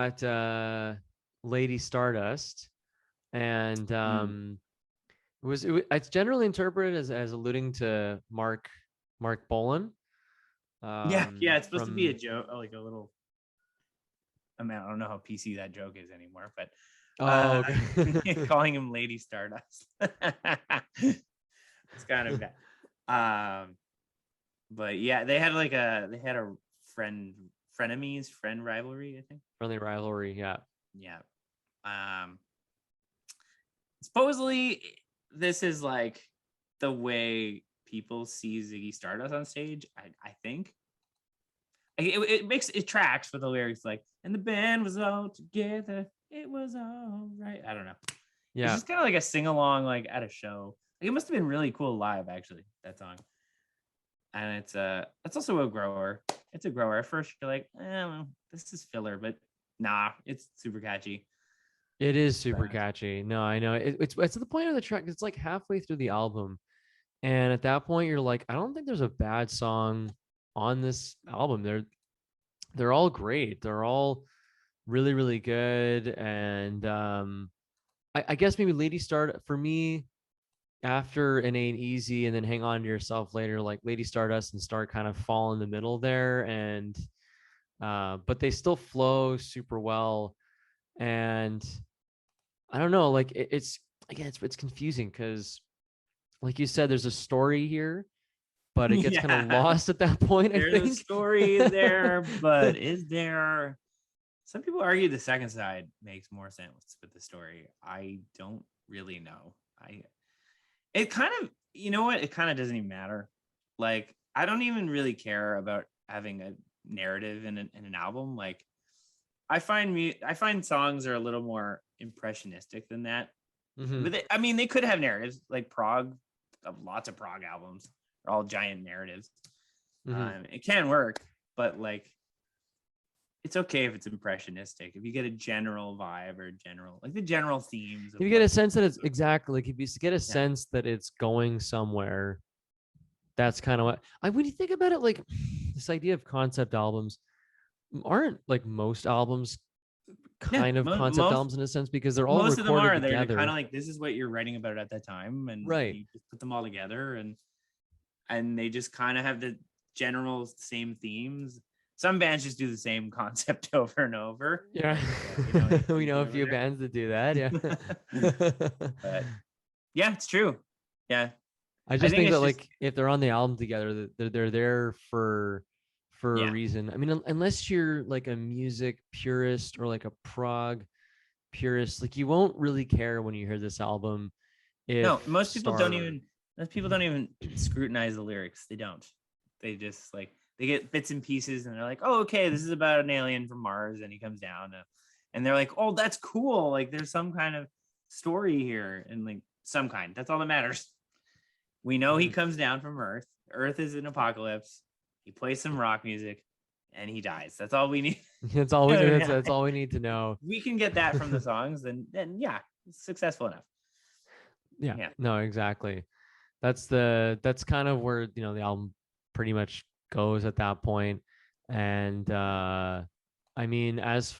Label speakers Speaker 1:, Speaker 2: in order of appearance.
Speaker 1: at Lady Stardust, and
Speaker 2: Mm.
Speaker 1: it's generally interpreted as alluding to Mark Bolan,
Speaker 2: Yeah, yeah, it's supposed to be a
Speaker 1: from
Speaker 2: joke, like a little. I mean, I don't know how PC that joke is anymore, but uh,
Speaker 1: oh okay.
Speaker 2: calling him Lady Stardust, it's kind of bad. Um, but yeah, they had a friend friend rivalry, I think.
Speaker 1: Friendly rivalry, yeah.
Speaker 2: Yeah. Um, Supposedly this is like the way people see Ziggy Stardust on stage. I think it makes it tracks with the lyrics like, and the band was all together. It was all right. I don't know. It's
Speaker 1: Yeah,
Speaker 2: just kind of like a sing along, like at a show. Like, it must have been really cool live, actually. That song, and it's also a grower. It's a grower. At first, you're like, well, this is filler, but nah, it's super catchy.
Speaker 1: it is super
Speaker 2: But
Speaker 1: catchy. No, I know it's to the point of the track. It's like halfway through the album, and at that point, you're like, I don't think there's a bad song on this album. They're all great. They're all really really good, and I guess maybe Lady Stardust for me, after an Ain't Easy and then Hang On to Yourself later, like Lady Stardust and Star kind of fall in the middle there, and but they still flow super well. And I don't know, like it's again, it's confusing because, like you said, there's a story here, but it gets kind of
Speaker 2: yeah,
Speaker 1: lost at that point, I
Speaker 2: there's a
Speaker 1: think.
Speaker 2: story there, but is there? Some people argue the second side makes more sense with the story. I don't really know. It kind of, you know what? It kind of doesn't even matter. Like, I don't even really care about having a narrative in an album. Like, I find songs are a little more impressionistic than that.
Speaker 1: Hmm.
Speaker 2: But I mean, they could have narratives like prog. Lots of prog albums are all giant narratives.
Speaker 1: Hmm.
Speaker 2: It can work, but like, it's okay if it's impressionistic. If you get a general vibe or general, like the general themes
Speaker 1: If
Speaker 2: of
Speaker 1: you get a
Speaker 2: what,
Speaker 1: sense that it's exactly like, if you get a
Speaker 2: yeah,
Speaker 1: sense that it's going somewhere, that's kind of what when you think about it, like this idea of concept albums, aren't like most albums
Speaker 2: yeah.
Speaker 1: kind of concept albums in a sense because they're all
Speaker 2: Most of them
Speaker 1: recorded
Speaker 2: are. They're kind
Speaker 1: together.
Speaker 2: of like, this is what you're writing about at that time, and
Speaker 1: Right.
Speaker 2: you just put them all together, and they just kind of have the general same themes. Some bands just do the same concept over and over,
Speaker 1: Yeah.
Speaker 2: like we know
Speaker 1: We know
Speaker 2: ACDC
Speaker 1: a
Speaker 2: over
Speaker 1: few bands that do that. Yeah.
Speaker 2: there. But yeah, it's true. Yeah,
Speaker 1: I
Speaker 2: I
Speaker 1: just
Speaker 2: think
Speaker 1: think that
Speaker 2: it's just
Speaker 1: like if they're on the album together, that they're there for a
Speaker 2: yeah.
Speaker 1: reason. I mean, unless you're like a music purist or like a prog purist, like you won't really care when you hear this album if
Speaker 2: No, most people don't
Speaker 1: Star.
Speaker 2: even. Most people don't even scrutinize the lyrics. They don't. They just like they get bits and pieces, and they're like, "Oh, okay, this is about an alien from Mars, and he comes down," and they're like, "Oh, that's cool. Like, there's some kind of story here, and like some kind. That's all that matters. We know he
Speaker 1: Mhm.
Speaker 2: comes down from Earth. Earth is an apocalypse. He plays some rock music, and he dies. That's all we need.
Speaker 1: That's all we need to know.
Speaker 2: We can get that from the songs, then yeah, it's successful enough.
Speaker 1: Yeah,
Speaker 2: Yeah.
Speaker 1: no, exactly. That's kind of where the album pretty much goes at that point. And I mean, as